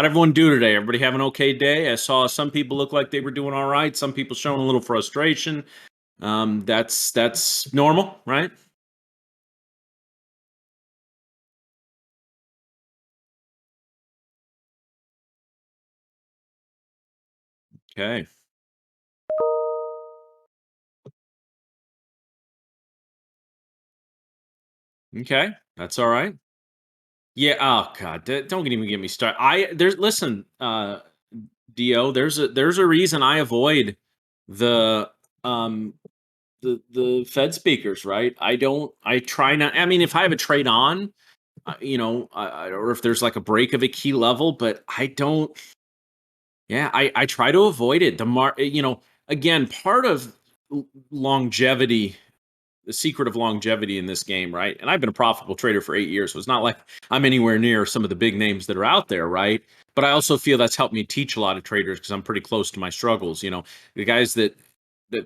How'd everyone do today? Everybody have an okay day? I saw some people look like they were doing all right. Some people showing a little frustration. That's normal, right? Okay. Okay. That's all right. Yeah. Oh God. Don't even get me started. There's listen, Do. There's a reason I avoid the um the Fed speakers, right? I try not. I mean, if I have a trade on, or if there's like a break of a key level, but I don't. Yeah, I try to avoid it. Again, part of longevity, the secret of longevity in this game, right? And I've been a profitable trader for 8 years, so it's not like I'm anywhere near some of the big names that are out there, right? But I also feel that's helped me teach a lot of traders because I'm pretty close to my struggles. The guys that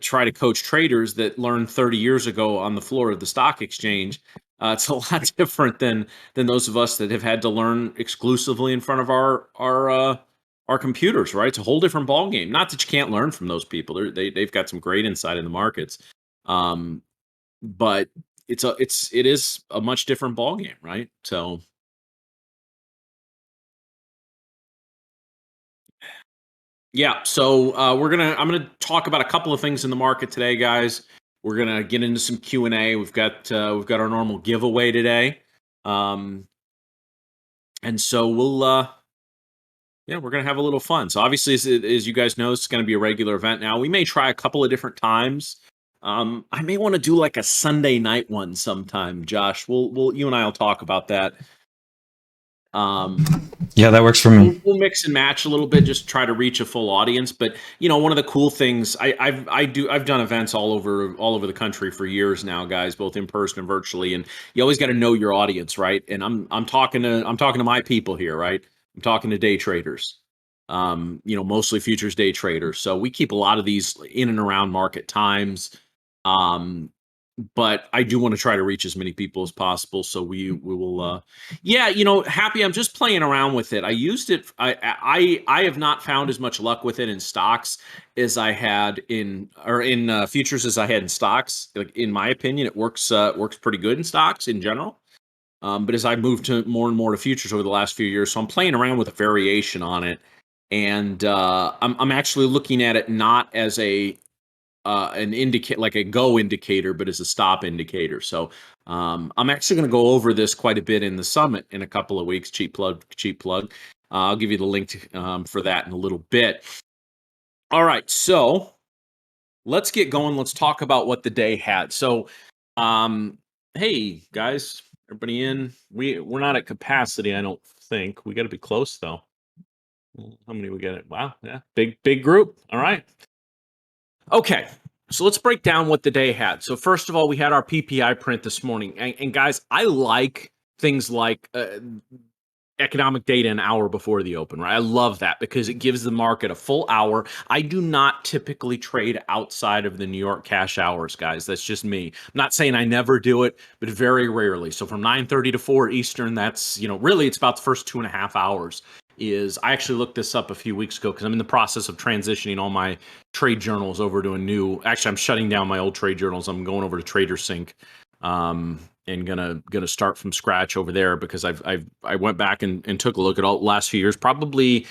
try to coach traders that learned 30 years ago on the floor of the stock exchange. It's a lot different than those of us that have had to learn exclusively in front of our computers, right? It's a whole different ball game. Not that you can't learn from those people; they've got some great insight in the markets, um, but it is a much different ball game, right? So yeah, so I'm gonna talk about a couple of things in the market today, guys. We're gonna get into some Q&A. We've got our normal giveaway today, um, and so we're gonna have a little fun. So obviously, as you guys know, it's gonna be a regular event now. We may try a couple of different times. I may want to do like a Sunday night one sometime, Josh. You and I will talk about that. Yeah, that works for me. We'll mix and match a little bit, just try to reach a full audience. But one of the cool things I've done events all over the country for years now, guys, both in person and virtually. And you always got to know your audience, right? And I'm talking to my people here, right? I'm talking to day traders, mostly futures day traders. So we keep a lot of these in and around market times. Um, but I do want to try to reach as many people as possible. So we will yeah, happy. I'm just playing around with it. I used it. I have not found as much luck with it in stocks as I had in futures as I had in stocks. Like in my opinion, it works pretty good in stocks in general. But as I moved to more and more to futures over the last few years, so I'm playing around with a variation on it, and I'm actually looking at it not as an indicate like a go indicator, but as a stop indicator. So I'm actually going to go over this quite a bit in the summit in a couple of weeks. Cheap plug, cheap plug. I'll give you the link for that in a little bit. All right, so let's get going. Let's talk about what the day had. So, hey guys, everybody in? We're not at capacity, I don't think. We got to be close though. How many we got? Wow, yeah, big group. All right. Okay, so let's break down what the day had. So first of all, we had our PPI print this morning, and guys, I like things like economic data an hour before the open, right? I love that because it gives the market a full hour. I do not typically trade outside of the New York cash hours, guys. That's just me. I'm not saying I never do it, but very rarely. So from 9:30 to 4 Eastern, that's really it's about the first 2.5 hours. I actually looked this up a few weeks ago because I'm in the process of transitioning all my trade journals over to a new. Actually, I'm shutting down my old trade journals. I'm going over to TraderSync. And gonna start from scratch over there because I went back and took a look at all the last few years. Probably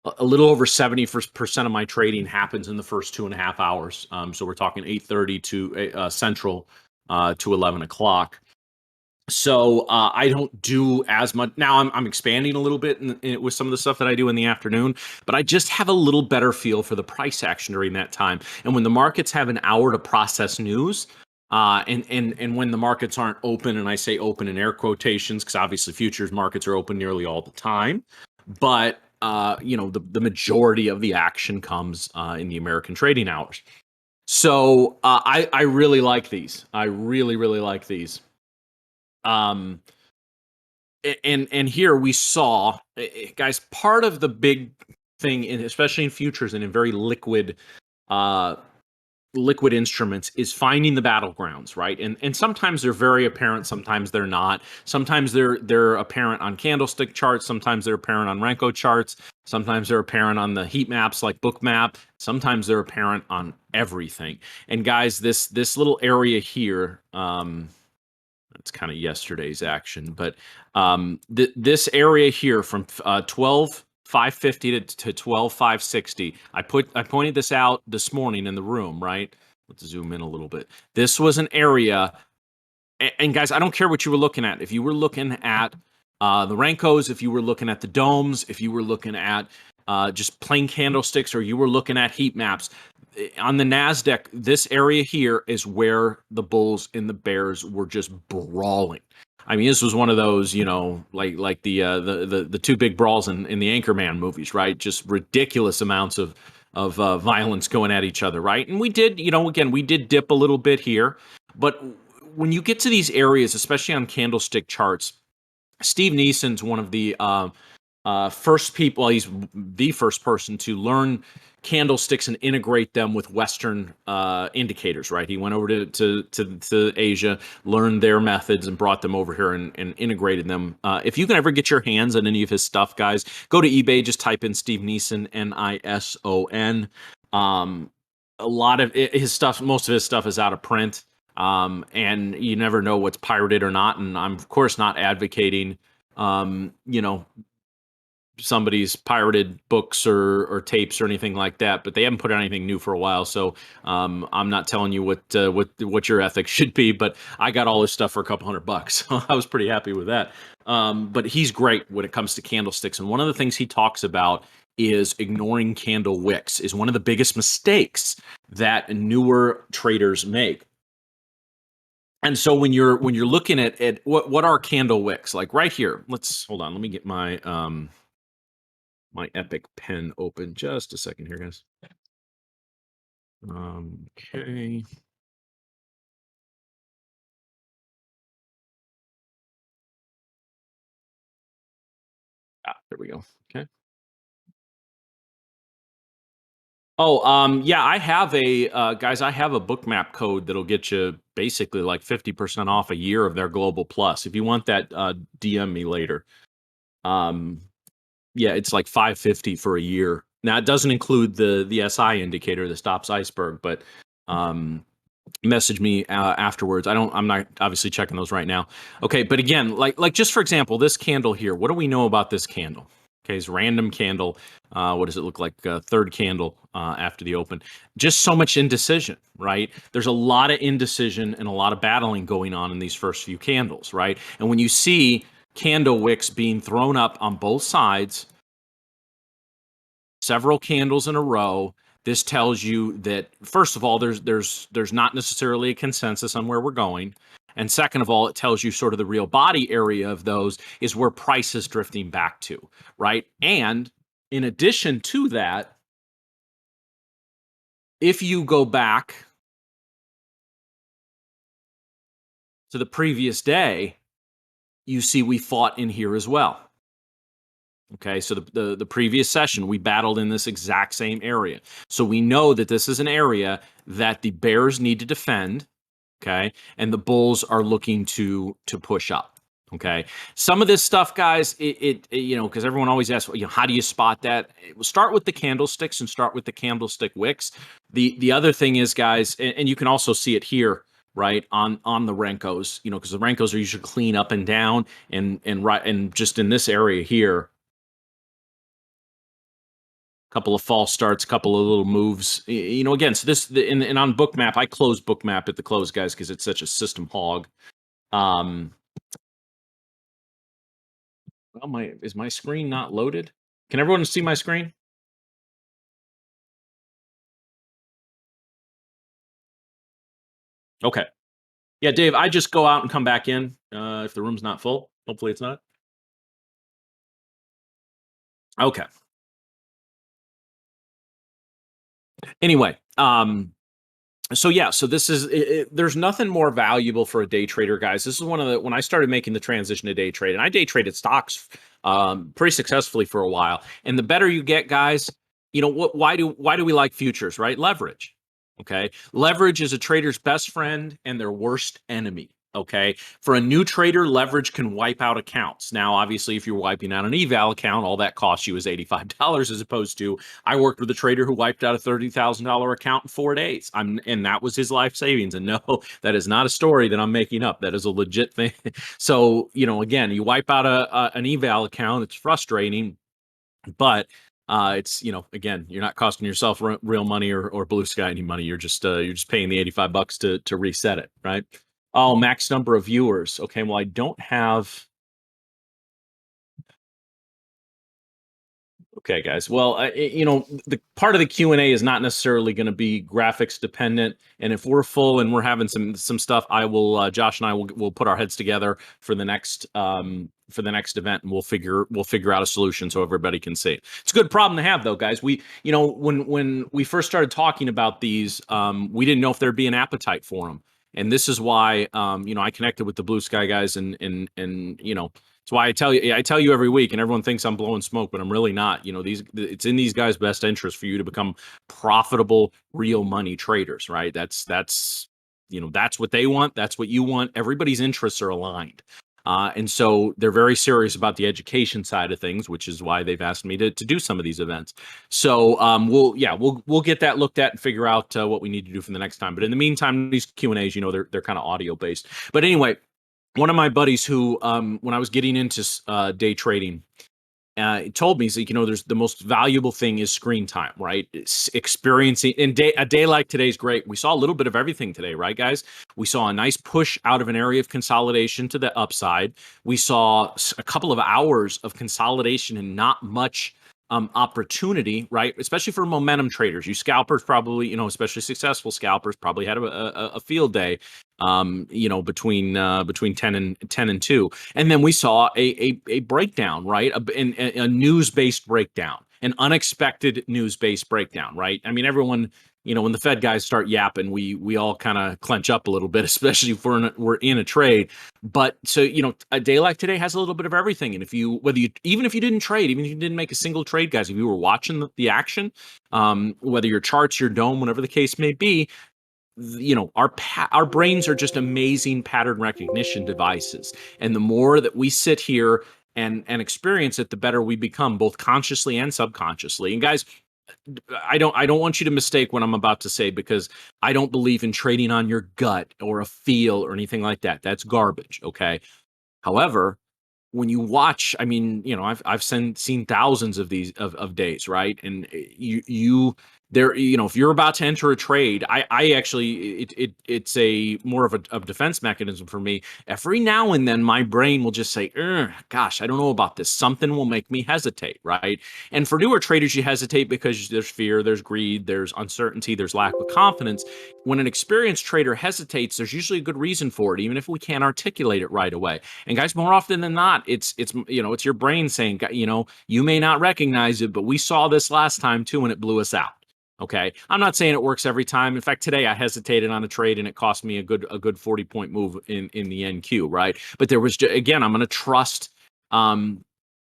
a little over 70% of my trading happens in the first 2.5 hours. So we're talking 8:30 to Central to 11 o'clock. So I don't do as much now. I'm expanding a little bit with some of the stuff that I do in the afternoon, but I just have a little better feel for the price action during that time. And when the markets have an hour to process news, and when the markets aren't open, and I say open in air quotations because obviously futures markets are open nearly all the time, but the majority of the action comes in the American trading hours. So I really like these. I really like these. Um, and here we saw, guys, part of the big thing, especially in futures and in very liquid uh, liquid instruments is finding the battlegrounds, right? And sometimes they're very apparent, sometimes they're not. Sometimes they're apparent on candlestick charts, sometimes they're apparent on Renko charts, sometimes they're apparent on the heat maps like Bookmap, sometimes they're apparent on everything. And guys, this little area here, it's kind of yesterday's action, but this area here from 12,550 to 12,560, I pointed this out this morning in the room, right? Let's zoom in a little bit. This was an area, and guys, I don't care what you were looking at. If you were looking at the Rankos, if you were looking at the domes, if you were looking at just plain candlesticks, or you were looking at heat maps, on the NASDAQ, this area here is where the bulls and the bears were just brawling. I mean, this was one of those, like the two big brawls in the Anchorman movies, right? Just ridiculous amounts of violence going at each other, right? And we did, again, we did dip a little bit here, but when you get to these areas, especially on candlestick charts, Steve Neeson's one of the first people. He's the first person to learn candlesticks and integrate them with Western indicators. Right, he went over to Asia, learned their methods, and brought them over here and integrated them. If you can ever get your hands on any of his stuff, guys, go to eBay. Just type in Steve Neeson, Nison. A lot of his stuff, most of his stuff, is out of print. And you never know what's pirated or not. And I'm of course not advocating, somebody's pirated books or tapes or anything like that, but they haven't put out anything new for a while. So I'm not telling you what your ethics should be, but I got all this stuff for a couple $100. So I was pretty happy with that. But he's great when it comes to candlesticks. And one of the things he talks about is ignoring candle wicks is one of the biggest mistakes that newer traders make. And so when you're looking at what are candle wicks, like right here, hold on, let me get my my Epic pen open. Just a second here, guys. Okay. There we go. Okay. Oh, yeah, I have guys, I have a Bookmap code that'll get you basically like 50% off a year of their Global Plus. If you want that, DM me later. Yeah, it's like 550 for a year. Now it doesn't include the SI indicator, the stops iceberg, but message me afterwards. I'm not obviously checking those right now. Okay, but again, like just for example, this candle here. What do we know about this candle? Okay, it's random candle. What does it look like? Third candle after the open. Just so much indecision, right? There's a lot of indecision and a lot of battling going on in these first few candles, right? And when you see candle wicks being thrown up on both sides, several candles in a row, this tells you that, first of all, there's not necessarily a consensus on where we're going. And second of all, it tells you sort of the real body area of those is where price is drifting back to, right? And in addition to that, if you go back to the previous day, you see we fought in here as well. Okay, so the previous session, we battled in this exact same area. So we know that this is an area that the bears need to defend, okay, and the bulls are looking to push up. Okay, some of this stuff, guys, because everyone always asks, how do you spot that? We'll start with the candlesticks and start with the candlestick wicks. The other thing is, guys, and you can also see it here, right, on the Renkos, because the Renkos are usually clean up and down, and just in this area here, couple of false starts, couple of little moves. Again, so this and on Bookmap, I close Bookmap at the close, guys, because it's such a system hog. Well, is my screen not loaded? Can everyone see my screen? Okay. Yeah, Dave, I just go out and come back in if the room's not full. Hopefully it's not. Okay. Anyway, so yeah, so this is there's nothing more valuable for a day trader, guys. This is when I started making the transition to day trade, and I day traded stocks pretty successfully for a while. And the better you get, guys, why do we like futures, right? Leverage. Okay. Leverage is a trader's best friend and their worst enemy. Okay. For a new trader, leverage can wipe out accounts. Now, obviously, if you're wiping out an eval account, all that costs you is $85 as opposed to I worked with a trader who wiped out a $30,000 account in 4 days. And that was his life savings. And no, that is not a story that I'm making up. That is a legit thing. So, again, you wipe out an eval account, it's frustrating, but it's again, you're not costing yourself real money or Blue Sky any money. You're just paying the $85 to reset it, right? Oh, max number of viewers. Okay, well, I don't have. Okay, guys. Well, the part of the Q&A is not necessarily going to be graphics dependent, and if we're full and we're having some stuff, I will Josh and I will put our heads together for the next event, and we'll figure out a solution so everybody can see. It's a good problem to have, though, guys. When we first started talking about these, we didn't know if there'd be an appetite for them, and this is why I connected with the Blue Sky guys, and that's why I tell you every week, and everyone thinks I'm blowing smoke, but I'm really not. It's in these guys' best interest for you to become profitable, real money traders, right? That's what they want. That's what you want. Everybody's interests are aligned. And so they're very serious about the education side of things, which is why they've asked me to do some of these events. So we'll get that looked at and figure out what we need to do for the next time. But in the meantime, these Q&As, they're kind of audio based. But anyway, one of my buddies who, when I was getting into day trading, told me, there's the most valuable thing is screen time, right? It's experiencing a day like today is great. We saw a little bit of everything today, right, guys? We saw a nice push out of an area of consolidation to the upside. We saw a couple of hours of consolidation and not much opportunity, right? Especially for momentum traders. You scalpers probably, especially successful scalpers probably had a field day, between 10 and 2. And then we saw a breakdown, right? A news-based breakdown, an unexpected news-based breakdown, right? I mean, everyone, when the Fed guys start yapping, we all kind of clench up a little bit, especially if we're in a trade. But so, a day like today has a little bit of everything. And even if you didn't trade, even if you didn't make a single trade, guys, if you were watching the action, whether your charts, your dome, whatever the case may be, our brains are just amazing pattern recognition devices, and the more that we sit here and experience it, the better we become, both consciously and subconsciously. And guys, I don't want you to mistake what I'm about to say, because I don't believe in trading on your gut or a feel or anything like that. That's garbage. Okay. However, when you watch, I mean, I've seen thousands of these of days, right? And you there, if you're about to enter a trade, I actually it's a more of a defense mechanism for me. Every now and then, my brain will just say, "Gosh, I don't know about this. Something will make me hesitate," right? And for newer traders, you hesitate because there's fear, there's greed, there's uncertainty, there's lack of confidence. When an experienced trader hesitates, there's usually a good reason for it, even if we can't articulate it right away. And guys, more often than not, it's your brain saying, you may not recognize it, but we saw this last time too, and it blew us out. Okay, I'm not saying it works every time. In fact, today I hesitated on a trade and it cost me a good 40-point move in the NQ, right? But there was again, I'm going to trust.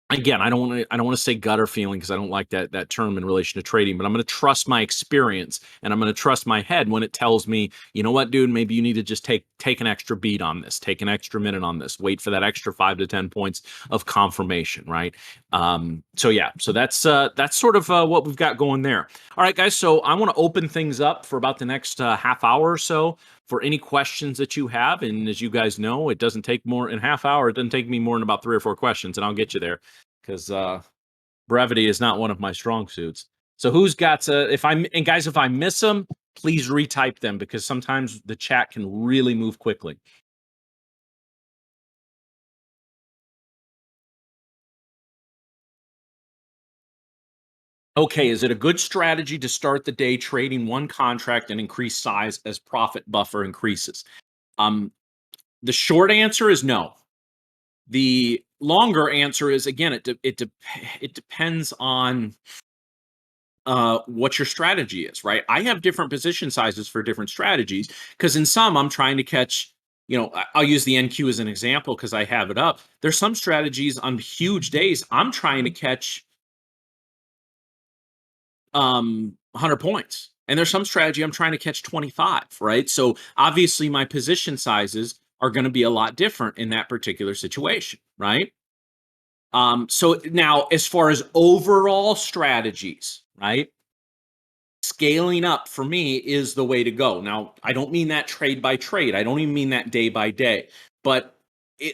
Again, I don't want to say gutter feeling, because I don't like that term in relation to trading, but I'm going to trust my experience, and I'm going to trust my head when it tells me, you know what, dude, maybe you need to just take an extra beat on this, take an extra minute on this, wait for that extra 5 to 10 points of confirmation, right? So that's sort of what we've got going there. All right, guys. So I want to open things up for about the next half hour or so for any questions that you have. And as you guys know, it doesn't take more in half hour. It doesn't take me more than about 3 or 4 questions, and I'll get you there, because brevity is not one of my strong suits. So who's got and guys, if I miss them, please retype them, because sometimes the chat can really move quickly. Okay, is it a good strategy to start the day trading one contract and increase size as profit buffer increases? Um, the short answer is no. The longer answer is, again, it depends on what your strategy is, right? I have different position sizes for different strategies, because in some I'm trying to catch, I'll use the NQ as an example because I have it up. There's some strategies on huge days I'm trying to catch 100 points. And there's some strategy I'm trying to catch 25, right? So obviously my position sizes are going to be a lot different in that particular situation, right? So now as far as overall strategies, right? Scaling up for me is the way to go. Now, I don't mean that trade by trade. I don't even mean that day by day. But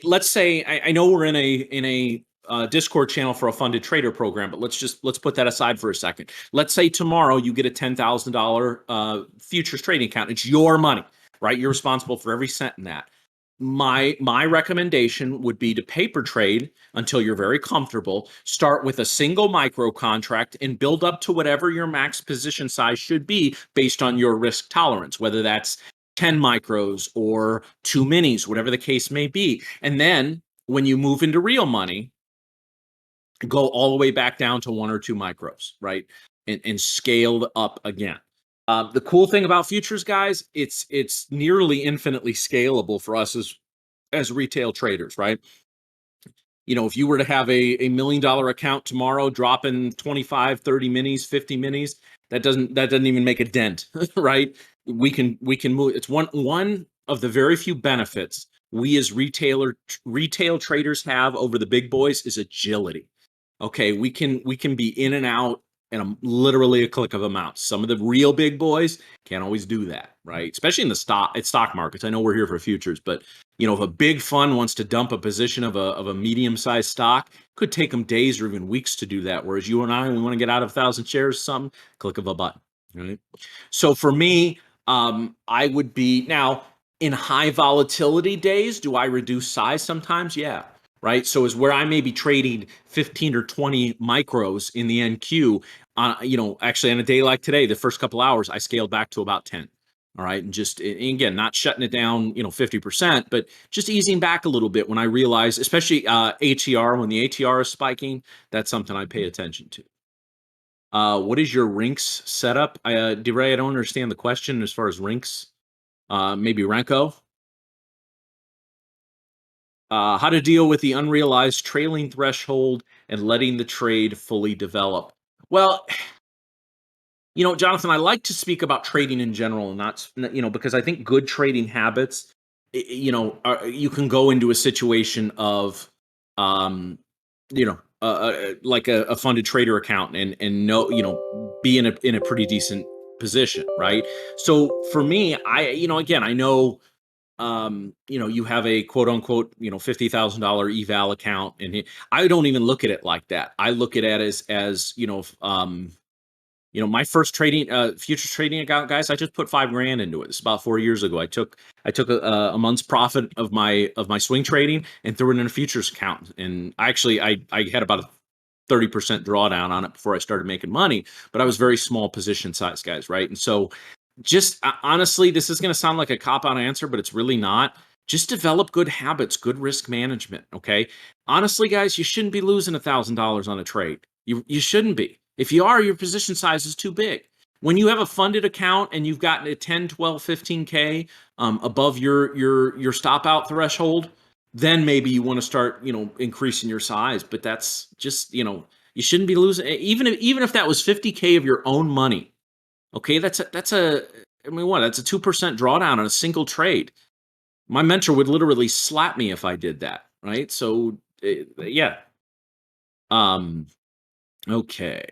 let's say I know we're in a Discord channel for a funded trader program, but let's put that aside for a second. Let's say tomorrow you get a $10,000 futures trading account. It's your money, right? You're responsible for every cent in that. My recommendation would be to paper trade until you're very comfortable. Start with a single micro contract and build up to whatever your max position size should be based on your risk tolerance, whether that's 10 micros or two minis, whatever the case may be. And then when you move into real money, go all the way back down to one or two micros, right? And scaled up again. The cool thing about futures, guys, it's nearly infinitely scalable for us as retail traders, right? If you were to have a $1 million account tomorrow, dropping 25, 30 minis, 50 minis, that doesn't even make a dent, right? We can move. It's one of the very few benefits we as retail traders have over the big boys is agility. Okay, we can be in and out in literally a click of a mouse. Some of the real big boys can't always do that, right? Especially in the stock markets. I know we're here for futures, but if a big fund wants to dump a position of a medium-sized stock, could take them days or even weeks to do that. Whereas you and I, we want to get out of 1,000 shares, something, click of a button, right? So for me, I would be now in high volatility days. Do I reduce size sometimes? Yeah. Right. So is where I may be trading 15 or 20 micros in the NQ on, actually on a day like today, the first couple hours, I scaled back to about 10. All right. And just, and again, not shutting it down, 50%, but just easing back a little bit when I realize, especially ATR, when the ATR is spiking, that's something I pay attention to. What is your rinks setup? DeRay, I don't understand the question as far as rinks. Maybe Renko. How to deal with the unrealized trailing threshold and letting the trade fully develop. Well, Jonathan, I like to speak about trading in general, and not, because I think good trading habits, you can go into a situation of, like a funded trader account and know, be in a pretty decent position, right? So for me, again, I know you have a quote unquote, $50,000 eval account, and I don't even look at it like that. I look at it as my first trading futures trading account, guys. I just put 5 grand into it. It's about 4 years ago. I took a month's profit of my swing trading and threw it in a futures account, and I had about a 30% drawdown on it before I started making money, but I was very small position size, guys, right? And so just honestly, this is going to sound like a cop out answer, but it's really not. Just develop good habits, good risk management. Okay. Honestly, guys, you shouldn't be losing $1,000 on a trade. You shouldn't be. If you are, your position size is too big. When you have a funded account and you've gotten a 10, 12, 15K above your stop out threshold, then maybe you want to start, increasing your size. But that's just, you shouldn't be losing, even if that was 50K of your own money. Okay, I mean, what? That's a 2% drawdown on a single trade. My mentor would literally slap me if I did that, right? So, yeah. Um, okay.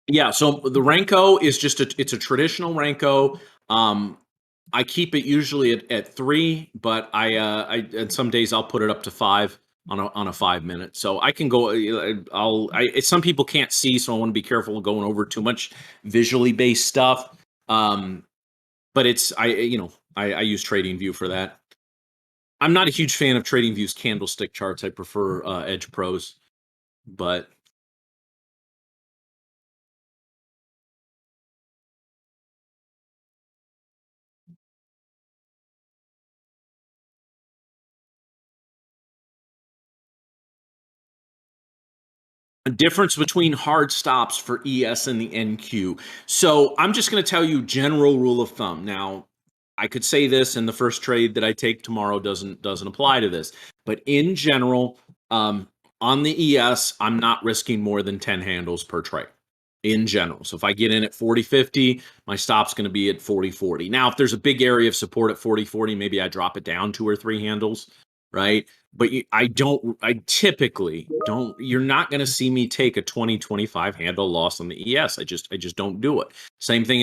Yeah, so the Renko is it's a traditional Renko. I keep it usually at 3, but and some days I'll put it up to 5 on a 5 minute. So I can go. Some people can't see, so I want to be careful of going over too much visually based stuff. But I use TradingView for that. I'm not a huge fan of TradingView's candlestick charts. I prefer Edge Pros, but a difference between hard stops for ES and the NQ. So I'm just going to tell you general rule of thumb. Now, I could say this, and the first trade that I take tomorrow doesn't apply to this. But in general, on the ES, I'm not risking more than 10 handles per trade in general. So if I get in at 40-50, my stop's going to be at 40-40. Now, if there's a big area of support at 40-40, maybe I drop it down 2 or 3 handles, right? But I typically don't, you're not going to see me take a 20-25 handle loss on the ES. I just don't do it. Same thing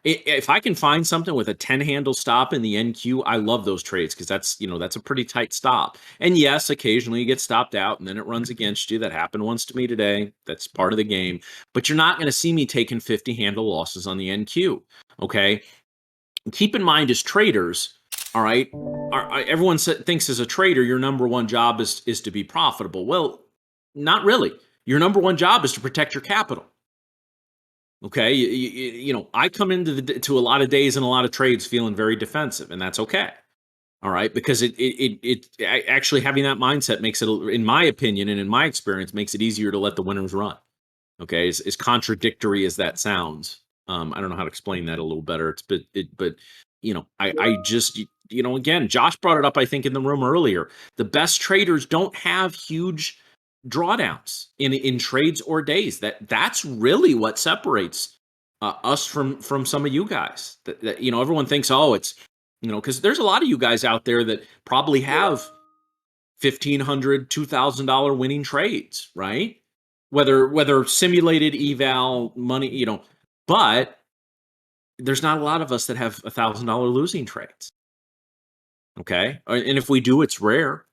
if I can find something with a 10 handle stop in the NQ, I love those trades because that's a pretty tight stop. And yes, occasionally you get stopped out and then it runs against you. That happened once to me today. That's part of the game. But you're not going to see me taking 50 handle losses on the NQ. Okay. Keep in mind, as traders, all right, everyone thinks as a trader, your number one job is to be profitable. Well, not really. Your number one job is to protect your capital. Okay, I come into to a lot of days and a lot of trades feeling very defensive, and that's okay. All right, because actually having that mindset makes it, in my opinion and in my experience, makes it easier to let the winners run. Okay, as contradictory as that sounds, I don't know how to explain that a little better. But I just again, Josh brought it up, I think, in the room earlier. The best traders don't have huge drawdowns in trades or days. That's really what separates us from some of you guys. That everyone thinks, oh, it's because there's a lot of you guys out there that probably have $1,500, $2,000 winning trades, right? Whether simulated eval money, but there's not a lot of us that have $1,000 losing trades. Okay, and if we do, it's rare.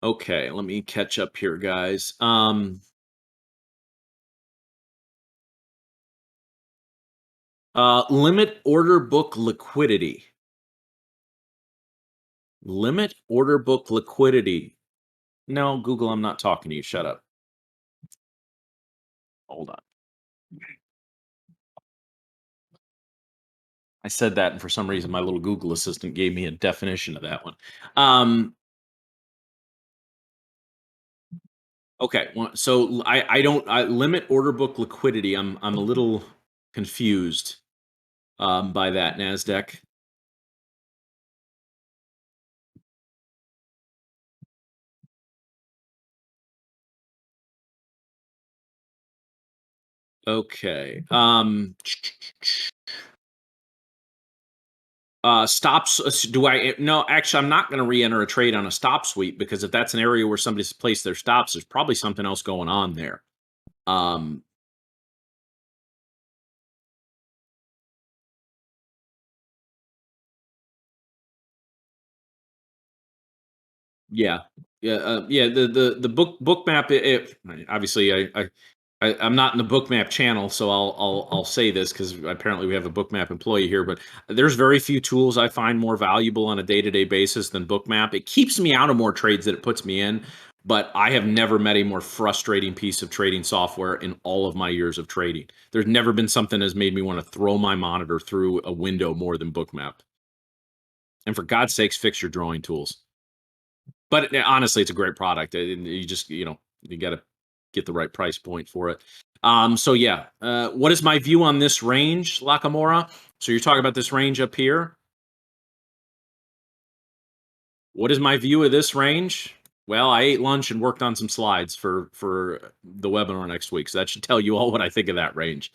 Okay, let me catch up here, guys. Limit order book liquidity. Limit order book liquidity. No, Google, I'm not talking to you. Shut up. Hold on. I said that, and for some reason, my little Google assistant gave me a definition of that one. Okay, so I don't limit order book liquidity. I'm a little confused by that, Nasdaq. Okay. Stops. Do I? No, actually, I'm not going to re-enter a trade on a stop sweep because if that's an area where somebody's placed their stops, there's probably something else going on there. Um, yeah, yeah, yeah. The book map. Obviously, I'm not in the bookmap channel, so I'll say this because apparently we have a bookmap employee here. But there's very few tools I find more valuable on a day-to-day basis than bookmap. It keeps me out of more trades that it puts me in, but I have never met a more frustrating piece of trading software in all of my years of trading. There's never been something that's made me want to throw my monitor through a window more than bookmap. And for God's sakes, fix your drawing tools. But honestly, it's a great product. You just you got to get the right price point for it. So yeah, what is my view on this range, Lakamora? So you're talking about this range up here. What is my view of this range? Well, I ate lunch and worked on some slides for the webinar next week, so that should tell you all what I think of that range.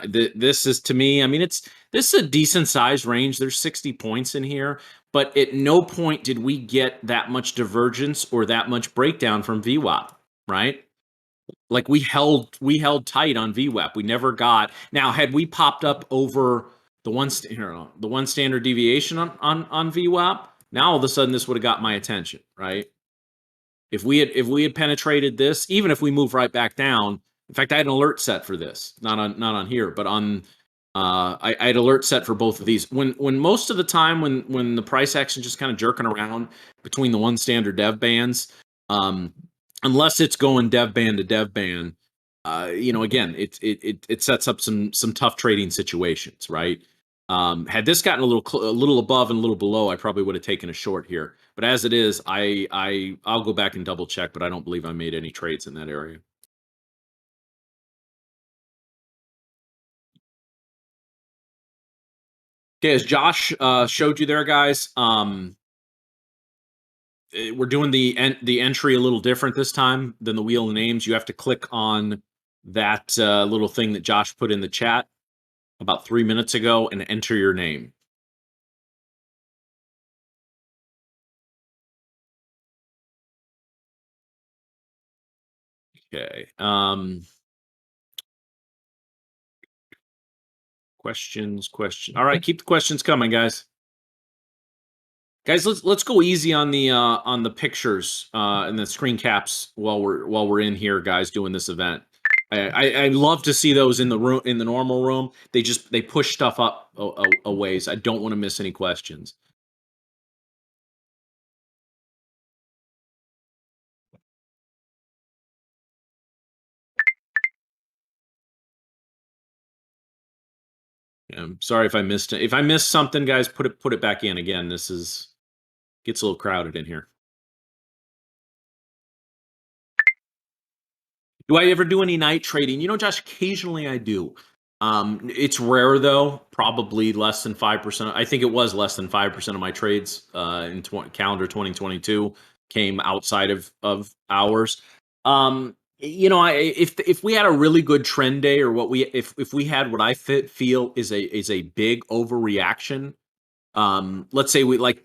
This is, to me, I mean, this is a decent sized range. There's 60 points in here, but at no point did we get that much divergence or that much breakdown from VWAP, right? Like we held tight on VWAP. We never got. Now, had we popped up over the one standard deviation on VWAP, now all of a sudden this would have got my attention, right? If we had penetrated this, even if we move right back down. In fact, I had an alert set for this, not on here, but on I had alert set for both of these. When most of the time when the price action just kind of jerking around between the one standard dev bands, unless it's going dev band to dev band, again, it sets up some tough trading situations, right? Had this gotten a little above and a little below, I probably would have taken a short here. But as it is, I'll go back and double check, but I don't believe I made any trades in that area. Okay, as Josh showed you there, guys, we're doing the entry a little different this time than the wheel of names. You have to click on that little thing that Josh put in the chat about 3 minutes ago and enter your name. Okay. Questions, question. All right, keep the questions coming, guys. Guys, let's go easy on the pictures and the screen caps while we're in here, guys, doing this event. I love to see those in the room in the normal room. They push stuff up a ways. I don't want to miss any questions. Sorry if I missed it. If I missed something, guys, put it back in again. This is gets a little crowded in here. Do I ever do any night trading? Josh, occasionally I do. It's rare though, probably less than 5%. I think it was less than 5% of my trades in calendar 2022 came outside of hours. If we had a really good trend day, or what we if we had what I feel is a big overreaction. Let's say we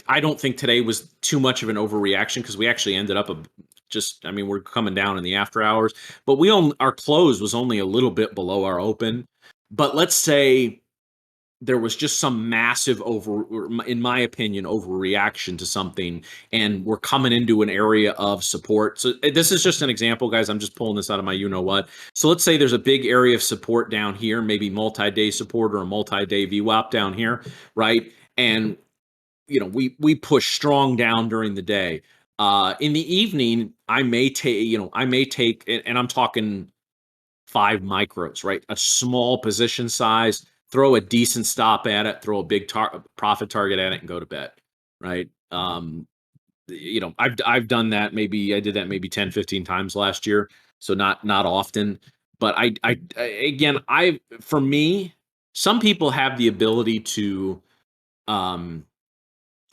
I don't think today was too much of an overreaction, because we actually ended up just, I mean, we're coming down in the after hours, but our close was only a little bit below our open. But let's say there was just some massive in my opinion, overreaction to something, and we're coming into an area of support. So this is just an example, guys. I'm just pulling this out of my what. So let's say there's a big area of support down here, maybe multi-day support or a multi-day VWAP down here, right? And we push strong down during the day. In the evening, I may take, and I'm talking 5 micros, right? A small position size, throw a decent stop at it, throw a big profit target at it, and go to bed, right? I've done that. Maybe I did that maybe 10, 15 times last year. So not often, but again, for me, some people have the ability to, um,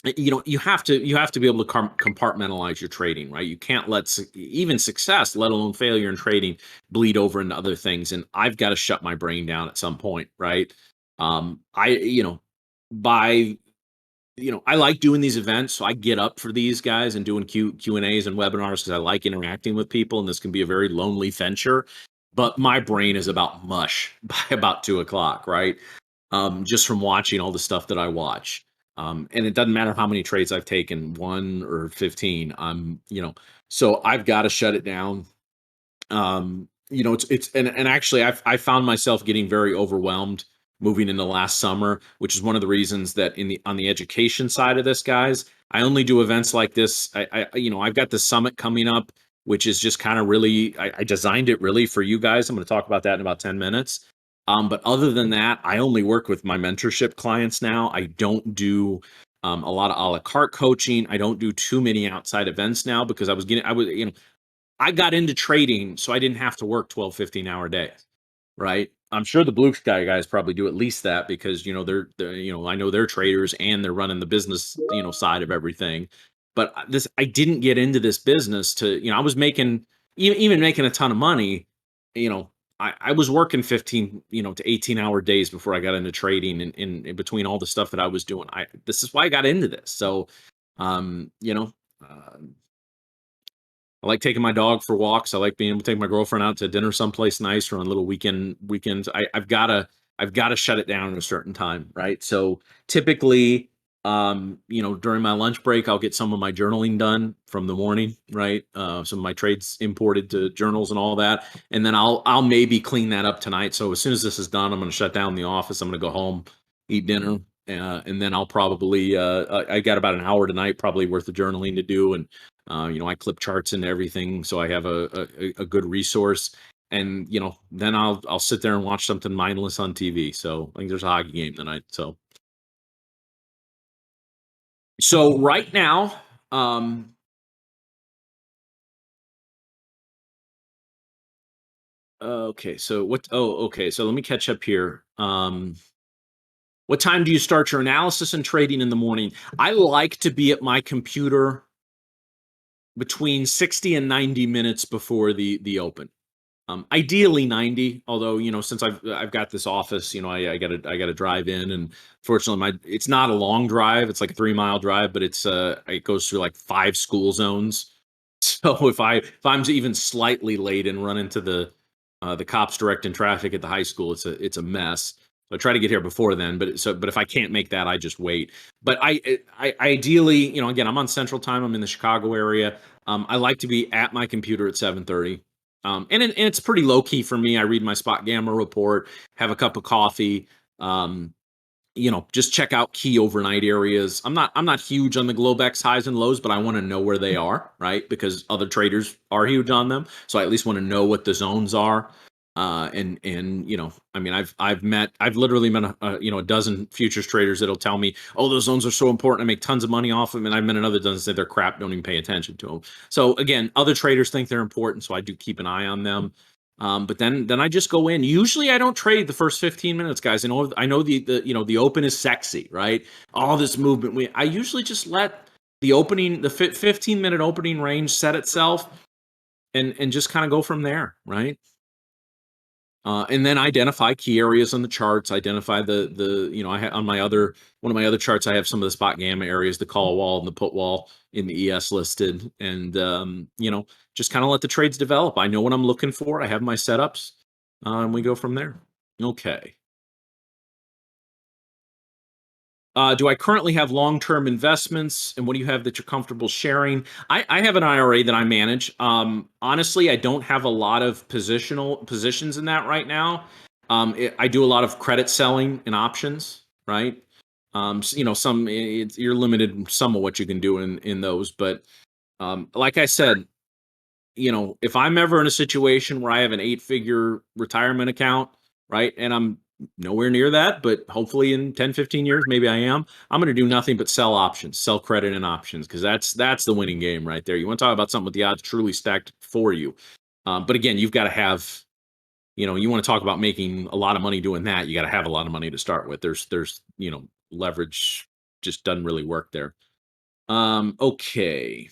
you have to be able to compartmentalize your trading, right? You can't let even success, let alone failure in trading, bleed over into other things. And I've got to shut my brain down at some point, right? I by I like doing these events, so I get up for these guys and doing Q&As and webinars, because I like interacting with people, and this can be a very lonely venture. But my brain is about mush by about 2 o'clock, right? Just from watching all the stuff that I watch. And it doesn't matter how many trades I've taken, 1 or 15. So I've got to shut it down. And actually I found myself getting very overwhelmed moving into last summer, which is one of the reasons that on the education side of this, guys, I only do events like this. I've got the summit coming up, which is just kind of really, I designed it really for you guys. I'm going to talk about that in about 10 minutes. But other than that, I only work with my mentorship clients now. I don't do a lot of a la carte coaching. I don't do too many outside events now, because I got into trading so I didn't have to work 12, 15-hour days, right? I'm sure the blue sky guys probably do at least that, because they're I know they're traders and they're running the business side of everything. But I didn't get into this business to, I was making, even making a ton of money. you know I was working 15 to 18-hour days before I got into trading, and in between all the stuff that I was doing. This is why I got into this. So um you know uh, I like taking my dog for walks. I like being able to take my girlfriend out to dinner someplace nice, or on little weekends. I've gotta shut it down at a certain time, right? So typically, during my lunch break, I'll get some of my journaling done from the morning, right? Some of my trades imported to journals and all that, and then I'll maybe clean that up tonight. So as soon as this is done, I'm going to shut down the office. I'm going to go home, eat dinner, and then I'll probably I got about an hour tonight, probably worth of journaling to do, and I clip charts and everything, so I have a good resource. and then I'll sit there and watch something mindless on TV. So I think there's a hockey game tonight. So right now, um, okay. So what? Oh, okay. So let me catch up here. What time do you start your analysis and trading in the morning? I like to be at my computer between 60 and 90 minutes before the open. Ideally 90, although since I've got this office, I gotta drive in, and fortunately it's not a long drive. It's like a 3 mile drive, but it goes through like 5 school zones. So if I'm even slightly late and run into the cops directing traffic at the high school, it's a mess. So I try to get here before then, but if I can't make that, I just wait. But I ideally, again, I'm on Central Time. I'm in the Chicago area. I like to be at my computer at 7:30. And it's pretty low key for me. I read my spot gamma report, have a cup of coffee, um, just check out key overnight areas. I'm not huge on the Globex highs and lows, but I want to know where they are, right? Because other traders are huge on them, so I at least want to know what the zones are. And I mean, I've literally met a dozen futures traders that'll tell me, oh, those zones are so important, I make tons of money off them, and I've met another dozen say they're crap, don't even pay attention to them. So again, other traders think they're important, so I do keep an eye on them. But then I just go in. Usually I don't trade the first 15 minutes, guys. I know the open is sexy, right? All this movement. I usually just let the 15-minute opening range set itself and just kind of go from there, right? And then identify key areas on the charts. Identify I on my other one of my other charts. I have some of the spot gamma areas, the call wall and the put wall in the ES listed, and just kind of let the trades develop. I know what I'm looking for. I have my setups, and we go from there. Okay. Do I currently have long-term investments, and what do you have that you're comfortable sharing? I have an IRA that I manage. Honestly, I don't have a lot of positions in that right now. I do a lot of credit selling and options, right? You're limited in some of what you can do in those, but like I said, if I'm ever in a situation where I have an 8-figure retirement account, right, and I'm nowhere near that, but hopefully in 10, 15 years, maybe I'm going to do nothing but sell options, sell credit and options, because that's the winning game right there. You want to talk about something with the odds truly stacked for you. But again, you've got to have, you want to talk about making a lot of money doing that. You got to have a lot of money to start with. There's leverage just doesn't really work there. Okay.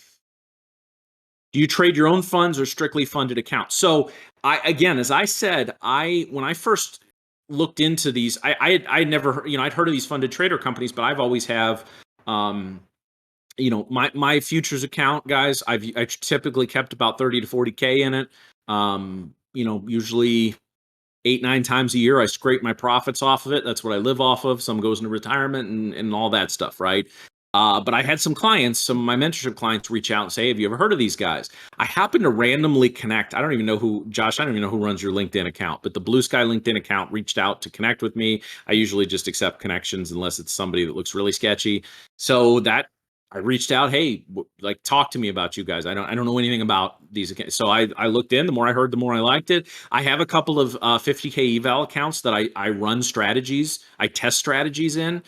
Do you trade your own funds or strictly funded accounts? So again, as I said, when I first looked into these, I never, I'd heard of these funded trader companies, but I've always have, um, my futures account, guys. I typically kept about 30 to 40K in it. Usually 8, 9 times a year, I scrape my profits off of it. That's what I live off of. Some goes into retirement and all that stuff, right? But I had some of my mentorship clients reach out and say, have you ever heard of these guys? I happen to randomly connect. I don't even know who, Josh, I don't even know who runs your LinkedIn account, but the Blue Sky LinkedIn account reached out to connect with me. I usually just accept connections unless it's somebody that looks really sketchy. So that I reached out, hey, like talk to me about you guys. I don't know anything about these accounts. So I looked in, the more I heard, the more I liked it. I have a couple of 50K eval accounts that I run strategies, I test strategies in.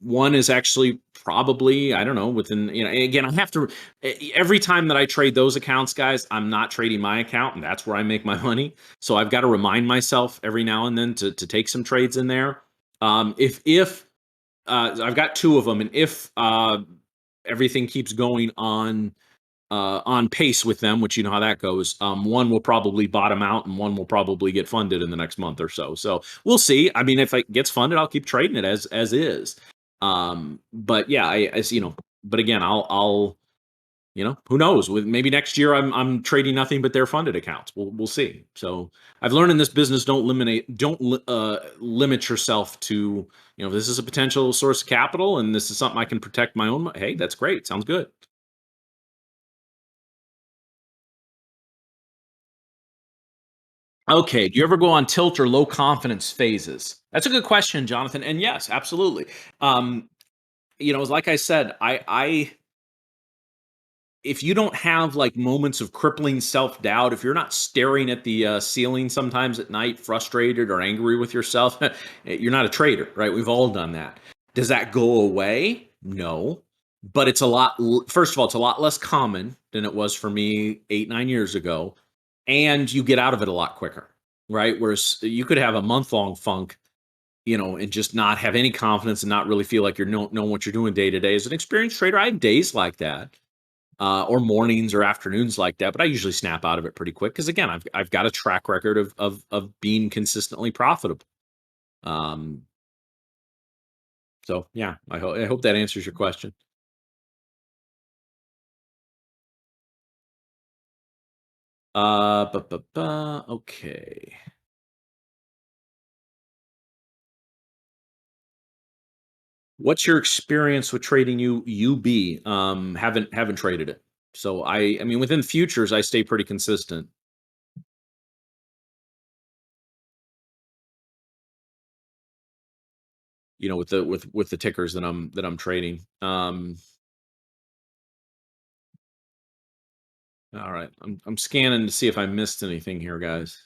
One is actually probably, I don't know, within, again, I have to, every time that I trade those accounts, guys, I'm not trading my account, and that's where I make my money. So I've got to remind myself every now and then to take some trades in there. If I've got two of them, and if everything keeps going on pace with them, which you know how that goes. One will probably bottom out, and one will probably get funded in the next month or so. So we'll see. I mean, if it gets funded, I'll keep trading it as is. But yeah, but again, I'll who knows? With maybe next year, I'm trading nothing but their funded accounts. We'll see. So I've learned in this business, don't limit yourself to, if this is a potential source of capital and this is something I can protect my own. Hey, that's great. Sounds good. Okay. Do you ever go on tilt or low confidence phases? That's a good question, Jonathan. And yes, absolutely. Like I said, if you don't have like moments of crippling self doubt, if you're not staring at the ceiling sometimes at night, frustrated or angry with yourself, you're not a trader, right? We've all done that. Does that go away? No, but it's a lot. First of all, it's a lot less common than it was for me 8, 9 years ago, and you get out of it a lot quicker, right? Whereas you could have a month long funk, and just not have any confidence and not really feel like you're knowing what you're doing day to day. As an experienced trader, I have days like that, or mornings or afternoons like that, but I usually snap out of it pretty quick because again, I've got a track record of being consistently profitable. Um, so yeah, I hope that answers your question. Okay. What's your experience with trading UB? Haven't traded it. So I mean within futures I stay pretty consistent, with the tickers that I'm trading. All right. I'm scanning to see if I missed anything here, guys.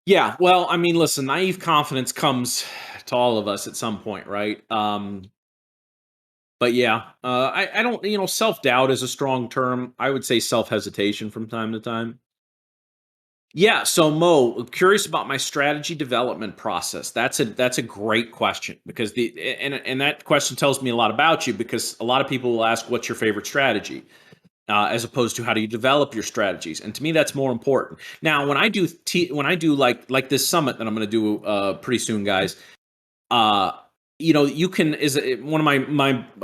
Yeah, well, I mean, listen, naive confidence comes to all of us at some point, right? But yeah, I don't, self doubt is a strong term. I would say self hesitation from time to time. Yeah, so Mo, curious about my strategy development process. That's a great question because and that question tells me a lot about you because a lot of people will ask, "What's your favorite strategy?" As opposed to how do you develop your strategies. And to me, that's more important. Now, when I do like this summit that I'm going to do pretty soon, guys, uh, you can is one of my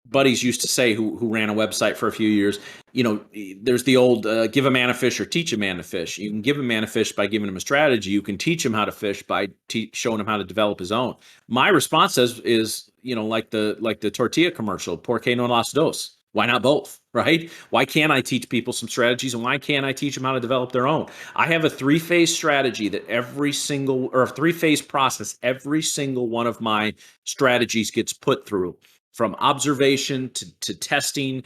buddies used to say who ran a website for a few years. There's the old give a man a fish or teach a man to fish. You can give a man a fish by giving him a strategy. You can teach him how to fish by showing him how to develop his own. My response is like the tortilla commercial, "Por qué no las dos?" Why not both, right? Why can't I teach people some strategies and why can't I teach them how to develop their own? I have a three-phase strategy that a three-phase process every single one of my strategies gets put through, from observation to testing,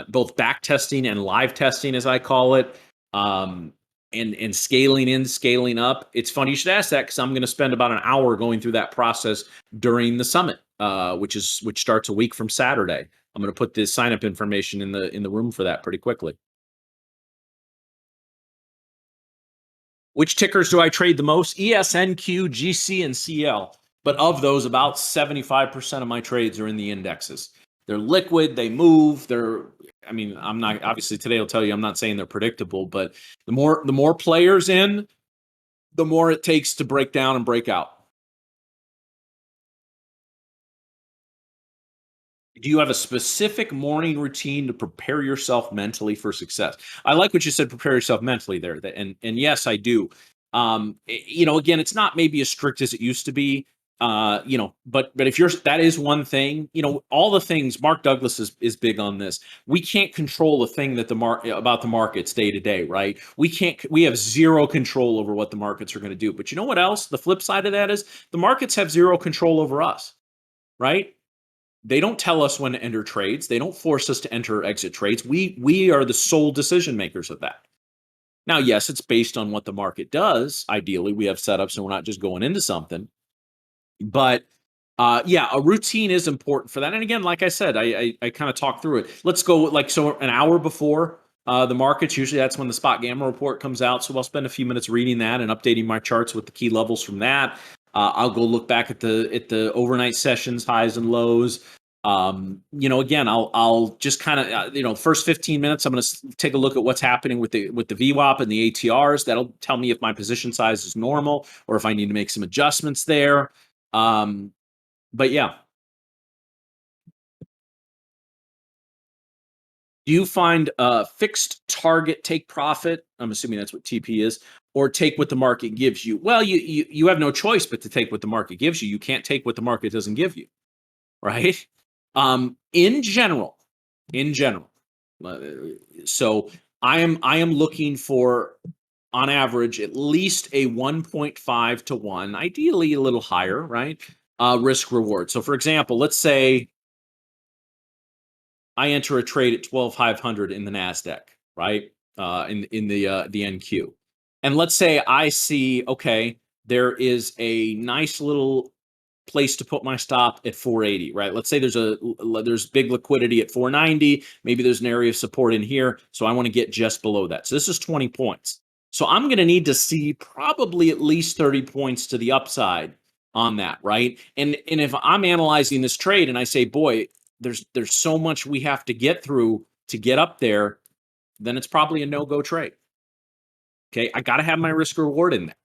both back testing and live testing, as I call it, um, and scaling in, scaling up. It's funny you should ask that because I'm going to spend about an hour going through that process during the summit, which starts a week from Saturday. I'm going to put the sign up information in the room for that pretty quickly. Which tickers do I trade the most? ESNQ, GC, and CL. But of those, about 75% of my trades are in the indexes. They're liquid, they move, I mean, I'm not obviously today I'll tell you I'm not saying they're predictable, but the more players in, the more it takes to break down and break out. Do you have a specific morning routine to prepare yourself mentally for success? I like what you said, prepare yourself mentally there. And yes, I do. Again, it's not maybe as strict as it used to be. But if you're that is one thing, all the things Mark Douglas is big on this. We can't control the thing that about the markets day to day, right? We have zero control over what the markets are going to do. But you know what else? The flip side of that is the markets have zero control over us, right? They don't tell us when to enter trades. They don't force us to enter or exit trades. We are the sole decision makers of that. Now, yes, it's based on what the market does. Ideally, we have setups and we're not just going into something. But yeah, a routine is important for that. And again, like I said, I kind of talked through it. Let's go so an hour before the markets. Usually, that's when the spot gamma report comes out. So I'll spend a few minutes reading that and updating my charts with the key levels from that. I'll go look back at the overnight sessions, highs and lows. Again, I'll just kind of first 15 minutes, I'm going to take a look at what's happening with the VWAP and the ATRs. That'll tell me if my position size is normal or if I need to make some adjustments there. Um, but yeah, do you find a fixed target take profit? I'm assuming that's what TP is, or take what the market gives you. Well, you have no choice but to take what the market gives you. You can't take what the market doesn't give you, right? In general, in general, uh, so I am looking for, on average, at least a 1.5 to 1, ideally a little higher, right? Risk reward. So, for example, let's say I enter a trade at 12,500 in the Nasdaq, right? In the NQ, and let's say I see, okay, there is a nice little place to put my stop at 480, right? Let's say there's big liquidity at 490. Maybe there's an area of support in here, so I want to get just below that. So this is 20 points. So I'm going to need to see probably at least 30 points to the upside on that, right? And if I'm analyzing this trade and I say, boy, there's so much we have to get through to get up there, then it's probably a no-go trade. Okay, I got to have my risk reward in there.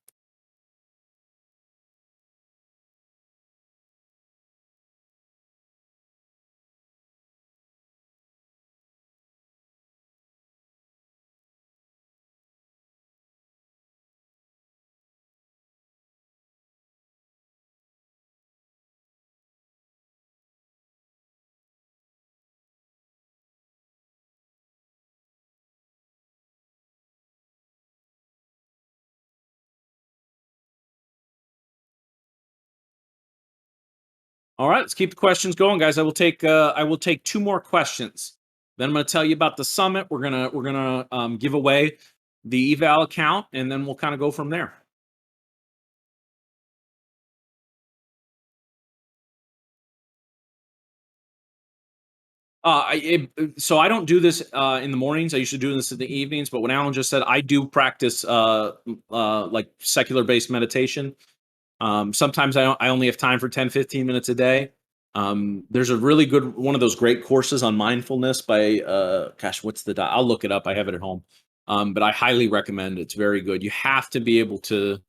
All right, let's keep the questions going, guys. I will take two more questions. Then I'm going to tell you about the summit. We're gonna give away the eval account, and then we'll kind of go from there. So I don't do this in the mornings. I usually do this in the evenings. But what Alan just said, I do practice like secular based meditation. Sometimes I only have time for 10, 15 minutes a day. There's a really good one of those great courses on mindfulness by gosh, what's I'll look it up. I have it at home. But I highly recommend it. It's very good. You have to be able to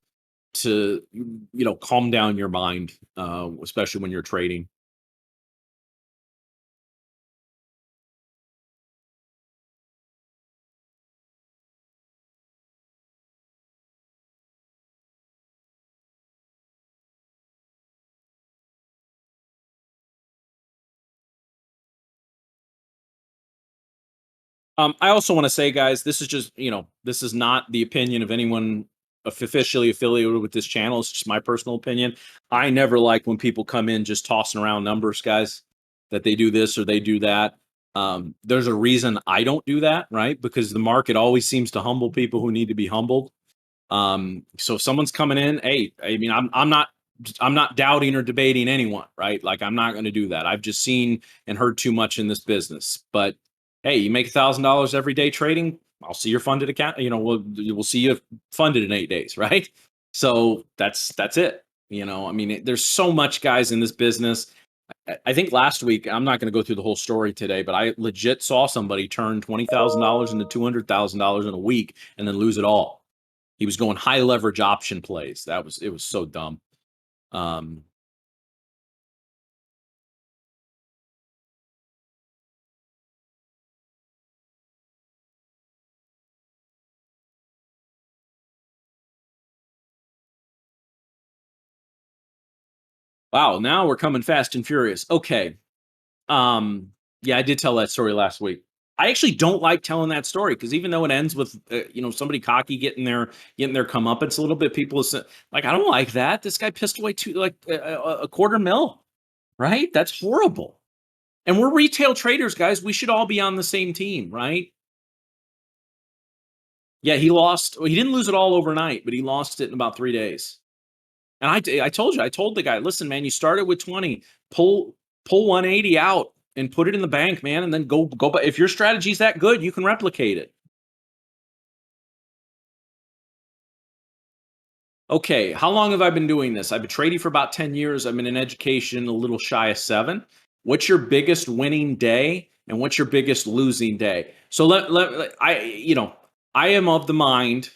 calm down your mind, especially when you're trading. I also want to say, guys, this is just, this is not the opinion of anyone officially affiliated with this channel. It's just my personal opinion. I never like when people come in just tossing around numbers, guys, that they do this or they do that. There's a reason I don't do that, right? Because the market always seems to humble people who need to be humbled. So if someone's coming in, hey, I mean, I'm not doubting or debating anyone, right? Like I'm not going to do that. I've just seen and heard too much in this business. But hey, you make $1,000 every day trading, I'll see your funded account. We'll see you funded in 8 days, right? So that's it. I mean, there's so much, guys, in this business. I think last week, I'm not going to go through the whole story today, but I legit saw somebody turn $20,000 into $200,000 in a week and then lose it all. He was going high leverage option plays. It was so dumb. Um, wow, now we're coming fast and furious. Okay. Um, yeah, I did tell that story last week. I actually don't like telling that story because even though it ends with somebody cocky getting their comeuppance a little bit, people say, like, I don't like that. This guy pissed away like a quarter mil, right? That's horrible. And we're retail traders, guys. We should all be on the same team, right? Yeah, he lost. Well, he didn't lose it all overnight, but he lost it in about 3 days. And I told you, I told the guy, listen, man, you started with 20, pull 180 out and put it in the bank, man, and then go. But if your strategy's that good, you can replicate it. Okay, how long have I been doing this? I've been trading for about 10 years. I'm in education, a little shy of 7. What's your biggest winning day and what's your biggest losing day? So I am of the mind.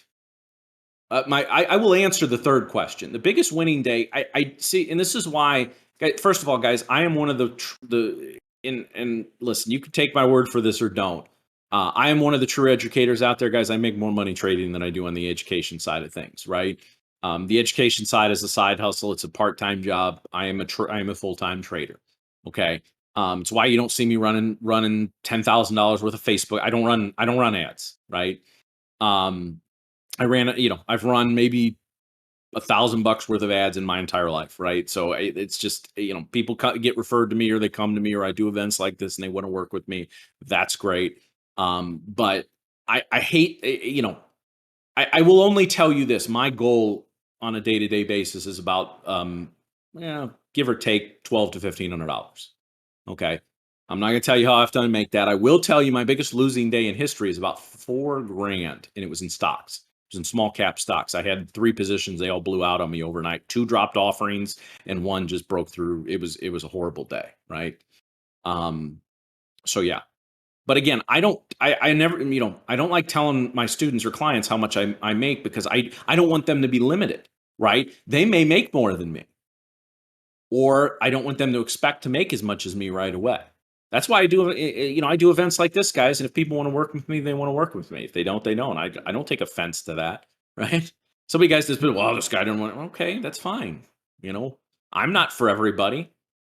I will answer the third question. The biggest winning day I see, and this is why. First of all, guys, I am one of the and listen, you can take my word for this or don't. I am one of the true educators out there, guys. I make more money trading than I do on the education side of things, right? The education side is a side hustle. It's a part time job. I am a full time trader. Okay. It's why you don't see me running $10,000 worth of Facebook. I don't run ads, right? Um, I've run maybe $1,000 worth of ads in my entire life, right? So it's just, people get referred to me, or they come to me, or I do events like this and they want to work with me. That's great. But I hate, I will only tell you this. My goal on a day-to-day basis is about, give or take $1,200 to $1,500. Okay. I'm not going to tell you how often I make that. I will tell you my biggest losing day in history is about 4 grand, and it was in stocks. It was in small cap stocks. I had 3 positions. They all blew out on me overnight. 2 dropped offerings and 1 just broke through. It was a horrible day. Right. Um, so yeah. But again, I never, I don't like telling my students or clients how much I make, because I don't want them to be limited. Right. They may make more than me, or I don't want them to expect to make as much as me right away. That's why I do events like this, guys. And if people want to work with me, they want to work with me. If they don't, they don't. I don't take offense to that, right? Some of you guys just been, well, this guy didn't want. Okay, that's fine. You know, I'm not for everybody,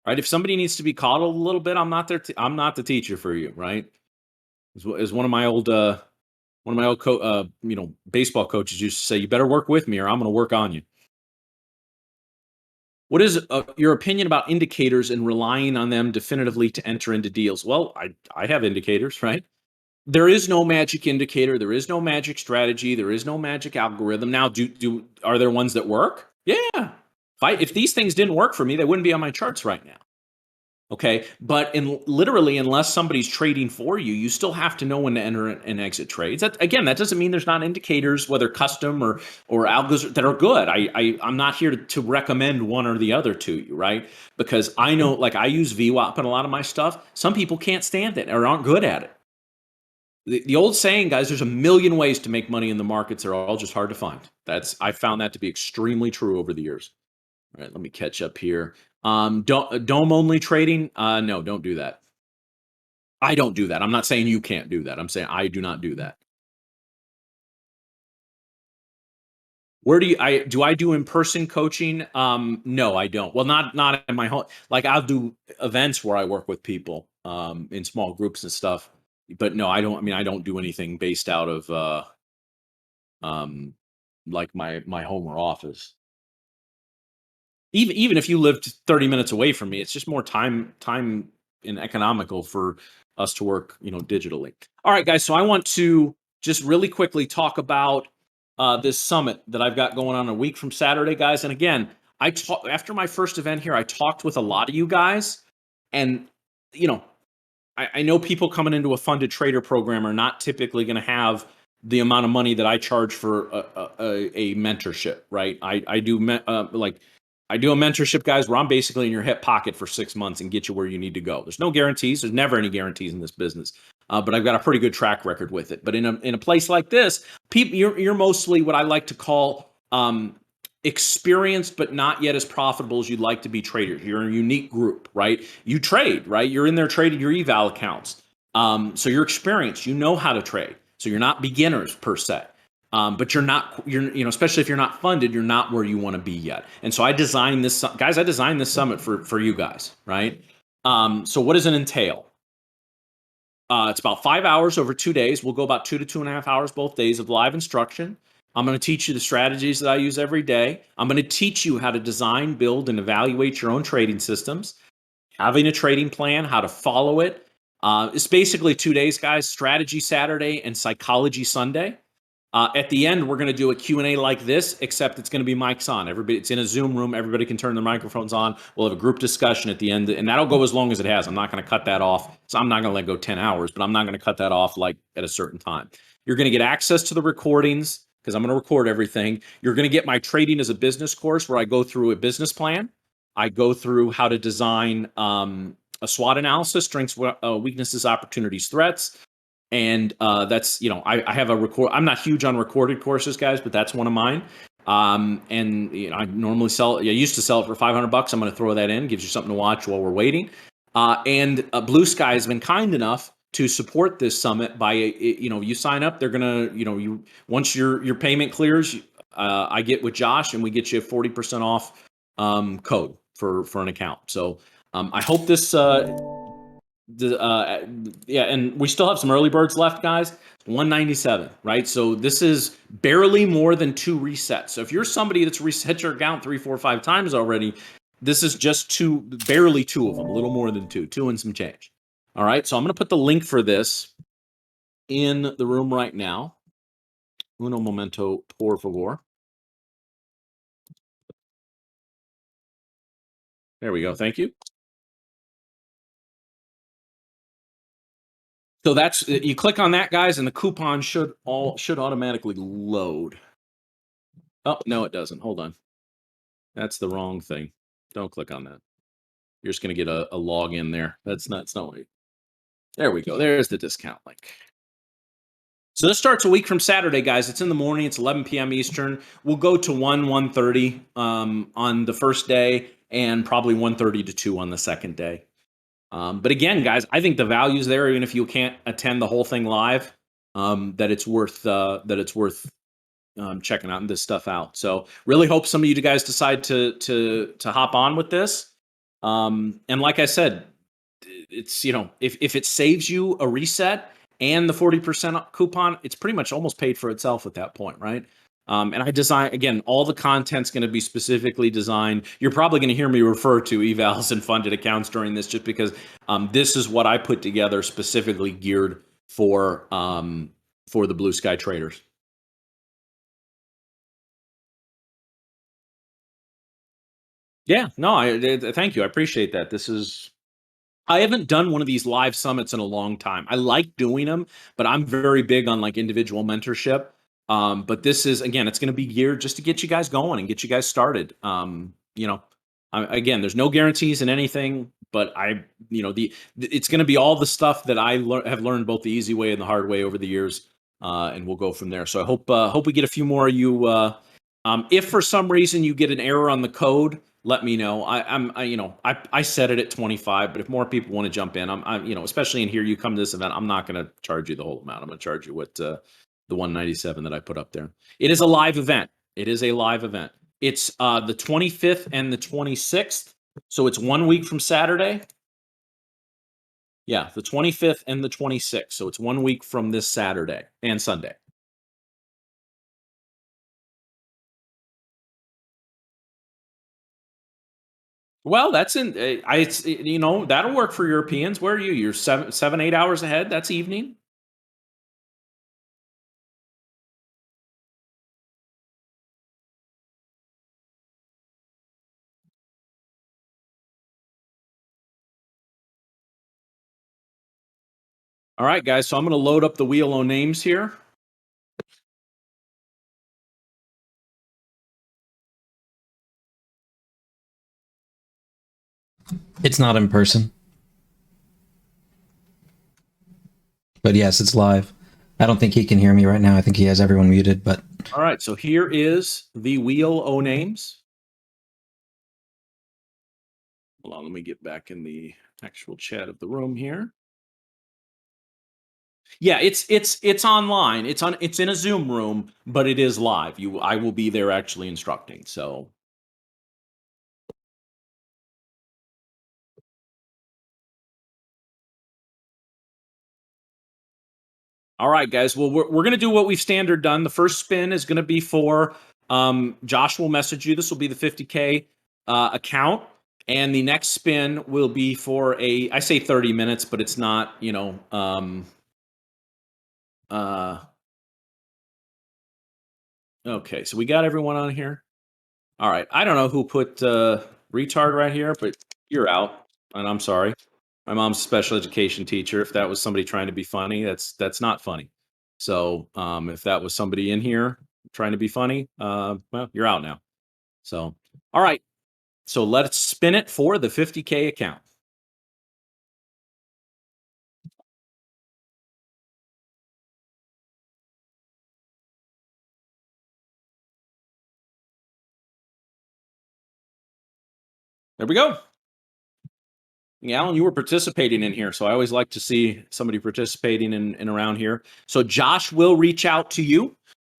right? If somebody needs to be coddled a little bit, I'm not there. I'm not the teacher for you, right? As one of my old baseball coaches used to say, you better work with me, or I'm going to work on you. What is your opinion about indicators and relying on them definitively to enter into deals? Well, I have indicators, right? There is no magic indicator. There is no magic strategy. There is no magic algorithm. Now, are there ones that work? Yeah. If these things didn't work for me, they wouldn't be on my charts right now. Okay. But literally, unless somebody's trading for you, you still have to know when to enter and exit trades. That doesn't mean there's not indicators, whether custom or algos, that are good. I'm not here to recommend one or the other to you, right? Because I know, like, I use VWAP in a lot of my stuff. Some people can't stand it or aren't good at it. The old saying, guys, there's a million ways to make money in the markets. They're all just hard to find. I found that to be extremely true over the years. All right, let me catch up here. Dome only trading. No, don't do that. I don't do that. I'm not saying you can't do that. I'm saying I do not do that. Where do I do in-person coaching? No, I don't. Well, not in my home. Like, I'll do events where I work with people in small groups and stuff. But no, I don't. I mean, I don't do anything based out of um like my home or office. Even if you lived 30 minutes away from me, it's just more time and economical for us to work, digitally. All right, guys. So I want to just really quickly talk about this summit that I've got going on a week from Saturday, guys. And again, after my first event here, I talked with a lot of you guys, and you know, I know people coming into a funded trader program are not typically going to have the amount of money that I charge for a mentorship, right? I do I do a mentorship, guys, where I'm basically in your hip pocket for 6 months and get you where you need to go. There's no guarantees. There's never any guarantees in this business, but I've got a pretty good track record with it. But in a place like this, people, you're mostly what I like to call experienced, but not yet as profitable as you'd like to be traders. You're a unique group, right? You trade, right? You're in there trading your eval accounts. So you're experienced. You know how to trade. So you're not beginners per se. But especially if you're not funded, you're not where you want to be yet. And so I designed this summit for you guys, right? So what does it entail? It's about 5 hours over 2 days. We'll go about 2 to 2.5 hours both days of live instruction. I'm going to teach you the strategies that I use every day. I'm going to teach you how to design, build, and evaluate your own trading systems, having a trading plan, how to follow it. It's basically 2 days, guys: strategy Saturday and psychology Sunday. At the end, we're going to do a Q&A like this, except it's going to be mics on. It's in a Zoom room. Everybody can turn their microphones on. We'll have a group discussion at the end, and that'll go as long as it has. I'm not going to cut that off. So I'm not going to let go 10 hours, but I'm not going to cut that off like at a certain time. You're going to get access to the recordings because I'm going to record everything. You're going to get my trading as a business course where I go through a business plan. I go through how to design a SWOT analysis: strengths, weaknesses, opportunities, threats. And that's, I have I'm not huge on recorded courses, guys, but that's one of mine. And I normally I used to sell it for $500. I'm going to throw that in. Gives you something to watch while we're waiting. And Blue Sky has been kind enough to support this summit by, you sign up. They're going to, once your payment clears, I get with Josh and we get you a 40% off code for an account. So I hope this yeah, and we still have some early birds left, guys. 197, right? So this is barely more than 2 resets. So if you're somebody that's reset your account 3, 4, 5 times already, this is just barely two of them, a little more than two and some change. All right, so I'm going to put the link for this in the room right now. Uno momento, por favor. There we go. Thank you. So that's you click on that, guys, and the coupon should automatically load. Oh no, it doesn't. Hold on. That's the wrong thing. Don't click on that. You're just going to get a login there. That's not. It's not. There we go. There's the discount link. So this starts a week from Saturday, guys. It's in the morning. It's 11 p.m. Eastern. We'll go to 1:30 on the first day, and probably 1:30 to 2 on the second day. But again, guys, I think the value's there, even if you can't attend the whole thing live. That it's worth checking out this stuff out. So really hope some of you guys decide to hop on with this. And like I said, it's if it saves you a reset and the 40% coupon, it's pretty much almost paid for itself at that point, right? And I design, again, all the content's going to be specifically designed. You're probably going to hear me refer to evals and funded accounts during this, just because this is what I put together specifically geared for the Blue Sky traders. Yeah, no, thank you. I appreciate that. I haven't done one of these live summits in a long time. I like doing them, but I'm very big on like individual mentorship. But this is, again, it's going to be geared just to get you guys going and get you guys started. Again, there's no guarantees in anything, but it's going to be all the stuff that I have learned both the easy way and the hard way over the years, and we'll go from there. So I hope we get a few more of you. If for some reason you get an error on the code, let me know. I set it at 25, but if more people want to jump in, especially in here, you come to this event, I'm not going to charge you the whole amount. I'm going to charge you what the 197 that I put up there. It is a live event. It is a live event. It's the 25th and the 26th. So it's 1 week from Saturday. Yeah, the 25th and the 26th. So it's 1 week from this Saturday and Sunday. Well, that's that'll work for Europeans. Where are you? You're 8 hours ahead. That's evening. All right, guys. So I'm going to load up the wheel o' names here. It's not in person. But yes, it's live. I don't think he can hear me right now. I think he has everyone muted, but... All right, so here is the wheel o' names. Hold on, let me get back in the actual chat of the room here. Yeah, it's online. It's in a Zoom room, but it is live. I will be there actually instructing. So all right, guys. Well, we're going to do what we've standard done. The first spin is going to be for Josh will message you. This will be the 50K account. And the next spin will be for I say 30 minutes, but it's not, okay, so we got everyone on here. All right. I don't know who put retard right here, but you're out. And I'm sorry. My mom's a special education teacher. If that was somebody trying to be funny, that's not funny. So if that was somebody in here trying to be funny, well, you're out now. So, all right. So let's spin it for the 50K account. There we go. Yeah, Alan, you were participating in here, so I always like to see somebody participating in around here. So Josh will reach out to you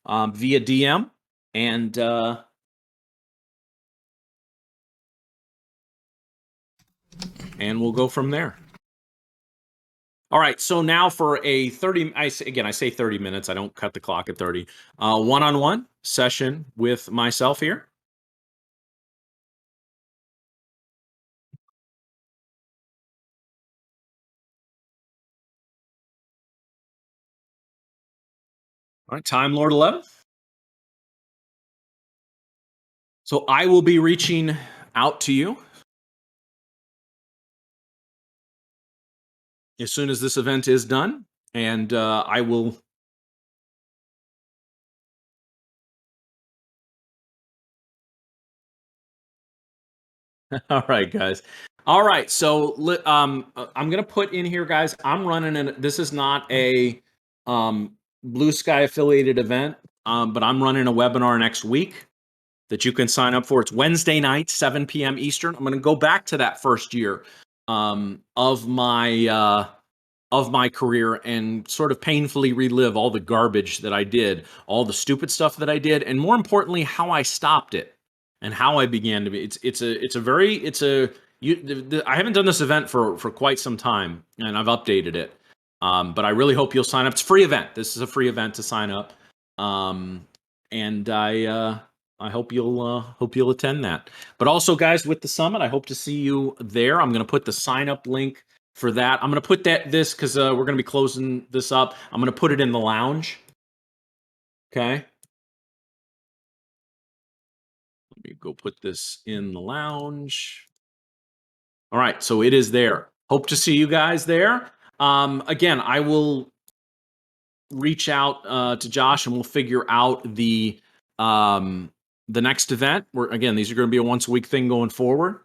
via DM, and we'll go from there. All right, so now for a 30, I say 30 minutes. I don't cut the clock at 30. One-on-one session with myself here. All right, Time Lord 11. So I will be reaching out to you as soon as this event is done, and I will. All right, guys. All right, so I'm gonna put in here, guys. I'm running an. This is not a Blue Sky affiliated event, but I'm running a webinar next week that you can sign up for. It's Wednesday night, 7 p.m. Eastern. I'm going to go back to that first year of my career and sort of painfully relive all the garbage that I did, all the stupid stuff that I did, and more importantly, how I stopped it and how I began to be. I haven't done this event for quite some time, and I've updated it. But I really hope you'll sign up. It's a free event. This is a free event to sign up. And I hope you'll attend that. But also, guys, with the summit, I hope to see you there. I'm going to put the sign up link for that. I'm going to put this because we're going to be closing this up. I'm going to put it in the lounge. Okay. Let me go put this in the lounge. All right, so it is there. Hope to see you guys there. Again, I will reach out to Josh and we'll figure out the next event. Where again, these are going to be a once a week thing going forward.